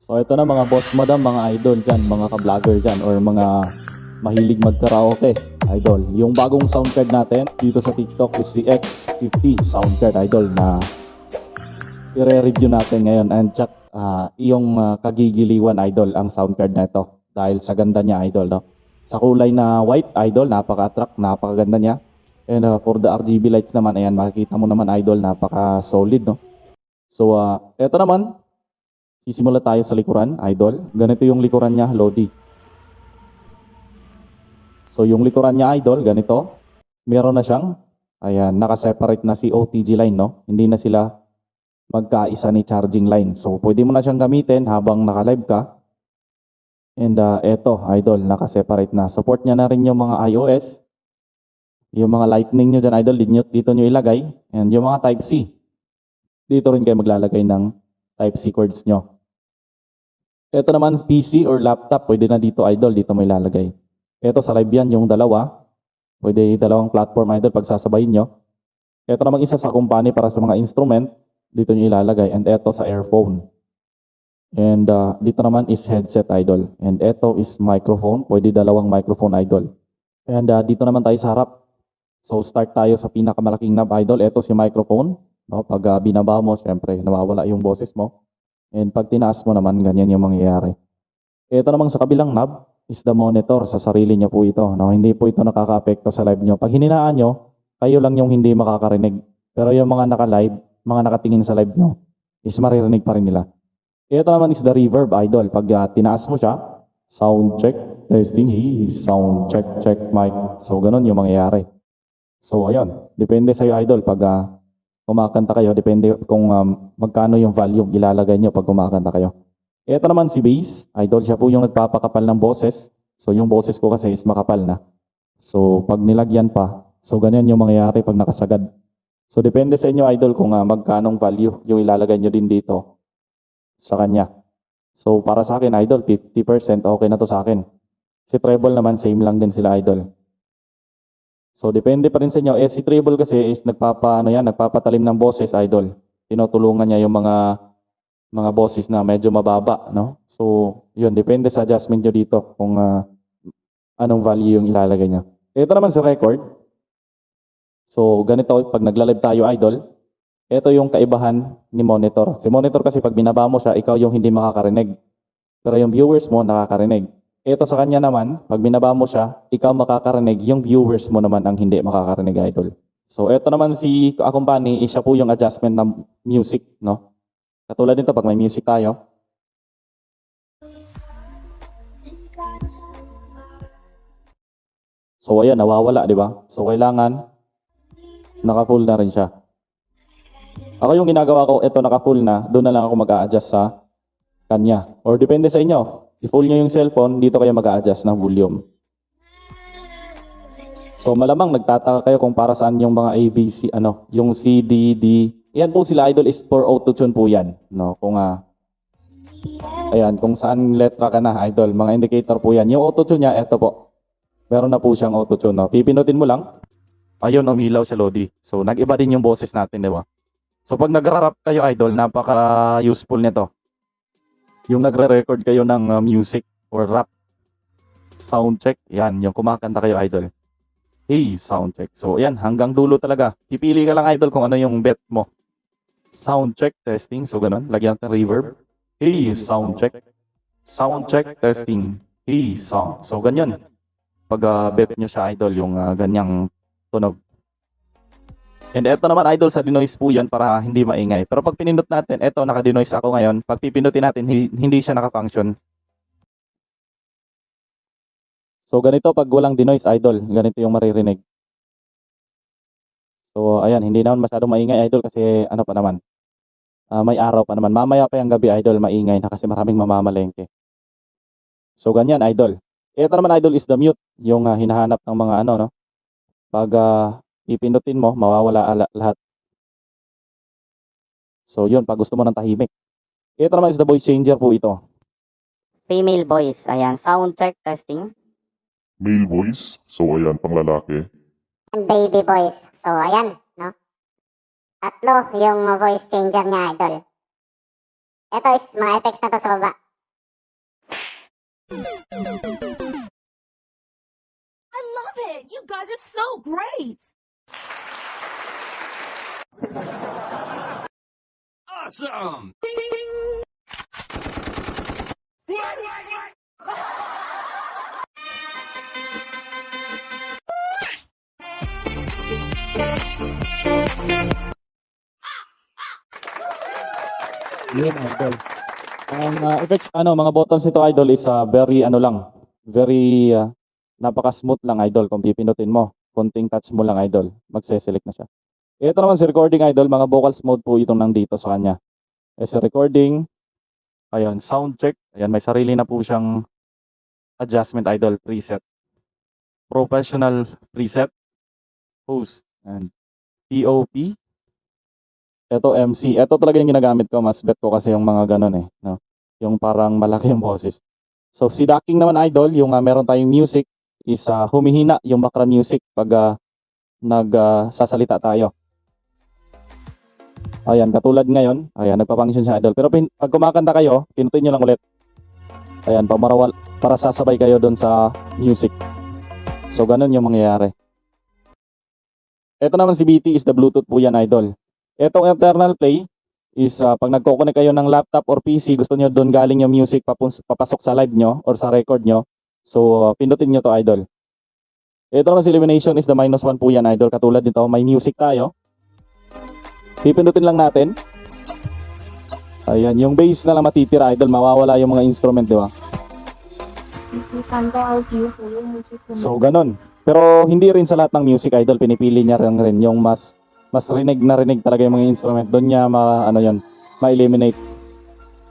So ito na mga boss madam, mga idol dyan, mga ka-vlogger dyan, or mga mahilig mag-karaoke, idol. Yung bagong sound card natin dito sa TikTok is si X50 sound card, idol, na i-review natin ngayon. And check, yung kagigiliwan, idol, ang sound card na ito. Dahil sa ganda niya, idol, no? Sa kulay na white, idol, napaka-attract, napakaganda niya. And for the RGB lights naman, ayan, makikita mo naman, idol, napaka-solid, no? So, eto naman, sisimula tayo sa likuran, idol. Ganito yung likuran niya, Lodi. So, yung likuran niya, idol, ganito. Meron na siyang, ayan, nakaseparate na si OTG line, no? Hindi na sila magkaisa ni charging line. So, pwede mo na siyang gamitin habang naka-live ka. And eto, idol, nakaseparate na. Support niya na rin yung mga iOS. Yung mga lightning nyo dyan, idol, dito nyo ilagay. And yung mga Type-C. Dito rin kayo maglalagay ng Type-C cords nyo. Ito naman, PC or laptop, pwede na dito, idol, dito mo ilalagay. Ito sa live yan, yung dalawa. Pwede dalawang platform, idol, pagsasabayin nyo. Ito naman isa sa company para sa mga instrument, dito nyo ilalagay. And ito sa earphone. And dito naman is headset, idol. And ito is microphone, pwede dalawang microphone, idol. And dito naman tayo sa harap. So start tayo sa pinakamalaking knob, idol. Ito si microphone. No? Pag binaba mo, syempre, nawawala yung boses mo. And pag tinaas mo naman, ganyan yung mangyayari. Ito namang sa kabilang knob is the monitor. Sa sarili niya po ito. No? Hindi po ito nakaka-apekto sa live nyo. Pag hininaan nyo, kayo lang yung hindi makakarinig. Pero yung mga naka-live, mga nakatingin sa live nyo, is maririnig pa rin nila. Ito naman is the reverb, idol. Pag tinaas mo siya, sound check, testing, sound check, check, mic. So, ganun yung mangyayari. So, ayun. Depende sa'yo, idol. Pag kumakanta kayo, depende kung magkano yung volume ilalagay nyo pag kumakanta kayo. Ito naman si bass, idol, siya po yung nagpapakapal ng boses. So yung boses ko kasi is makapal na. So pag nilagyan pa, so ganyan yung mangyayari pag nakasagad. So depende sa inyo, idol, kung magkanong value yung ilalagay nyo din dito sa kanya. So para sa akin, idol, 50% okay na to sa akin. Si treble naman, same lang din sila, idol. So depende pa rin sa inyo. Si treble kasi is nagpapatalim ng boses, idol. Tinutulungan niya yung mga boses na medyo mababa, no? So, yun, depende sa adjustment nyo dito kung anong value yung ilalagay nyo. Ito naman sa record. So, ganito, pag nagla-live tayo, idol, ito yung kaibahan ni monitor. Si monitor kasi pag binaba mo siya, ikaw yung hindi makakarinig. Pero yung viewers mo, nakakarinig. Ito sa kanya naman, pag binaba mo siya, ikaw makakarinig, yung viewers mo naman ang hindi makakarinig, idol. So, ito naman si Company, siya po yung adjustment ng music, no? Katulad nito, pag may music tayo. So, ayan, nawawala, di ba? So, kailangan, naka-full na rin siya. Ako yung ginagawa ko, ito naka-full na, doon na lang ako mag-a-adjust sa kanya. Or depende sa inyo. I-full nyo yung cellphone, dito kayo mag-a-adjust ng volume. So, malamang nagtataka kayo kung para saan yung mga ABC, yung C, D, D. Yan po sila, idol, is for auto-tune po yan. No? Ayan, kung saan letra ka na, idol, mga indicator po yan. Yung auto-tune niya, eto po. Meron na po siyang auto-tune. No? Pipinutin mo lang. Ayun, umilaw siya, Lodi. So, nag-iba din yung boses natin, di ba? So, pag nag-rap kayo, idol, napaka-useful nito. Yung nagre-record kayo ng music or rap, sound check, yan, yung kumakanta kayo, idol. Sound check. So, yan, hanggang dulo talaga. Pipili ka lang, idol, kung ano yung bet mo. Sound check, testing. So, ganun. Lagyan natin reverb. Sound check. Sound check, testing. Sound. So, ganyan. Pag bet nyo siya, idol, yung ganyang tunog. And eto naman, idol, sa denoise po yan para hindi maingay. Pero pag pinindot natin, eto, naka-denoise ako ngayon. Pag pipindutin natin, hindi siya naka-function. So, ganito pag walang denoise, idol. Ganito yung maririnig. So, ayan, hindi naman masyadong maingay, idol, kasi ano pa naman. May araw pa naman. Mamaya pa yung gabi, idol, maingay na kasi maraming mamamalengke. So, ganyan, idol. Ito naman, idol, is the mute. Yung hinahanap ng mga no? Pag ipindutin mo, mawawala lahat. So, yun, pag gusto mo ng tahimik. Ito naman is the voice changer po ito. Female voice. Ayan, sound check testing. Male voice, so ayan, pang lalaki. And baby voice. So, ayan, no? Tatlo yung voice changer niya, idol. Ito is mga effects na to sa baba. it! You guys are so great! Awesome! Yun, idol. Ang effects, mga buttons nito, idol, is very, very napaka-smooth lang, idol. Kung pipindutin mo, konting touch mo lang, idol, magse-select na siya. Ito naman si recording, idol, mga vocals mode po itong nandito sa kanya. As a recording, ayan, sound check, ayan, may sarili na po siyang adjustment, idol, preset. Professional preset, host, and POP. Ito MC. Ito talaga yung ginagamit ko. Mas bet ko kasi yung mga ganun no? Yung parang malaki yung boses. So si Ducking naman, idol, yung meron tayong music is humihina yung background music pag nagsasalita tayo. Ayan, katulad ngayon. Ayan, nagpa-function siya, idol. Pero pag kumakanta kayo, pinutin nyo lang ulit. Ayan, para sasabay kayo doon sa music. So ganun yung mangyayari. Ito naman si BT is the Bluetooth po yan, idol. Etong internal play is pag nagko-connect kayo ng laptop or PC, gusto nyo doon galing yung music papasok sa live nyo or sa record nyo. So, pindutin nyo to, idol. Ito naman si Illumination is the -1 po yan, idol. Katulad nito, may music tayo. Pipindutin lang natin. Ayan, yung bass na lang matitira, idol. Mawawala yung mga instrument, di ba? So, ganun. Pero hindi rin sa lahat ng music, idol. Pinipili niya rin yung mas rinig na rinig talaga yung mga instrument. Doon niya ma-eliminate.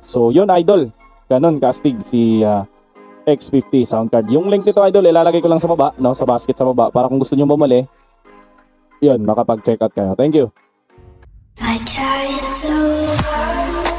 So, yun, idol. Ganun, kastig si X50 sound card. Yung link nito, idol, ilalagay ko lang sa baba, no, sa basket sa baba, para kung gusto niyo bumili, yun, makapag-check out kayo. Thank you. I tried so hard.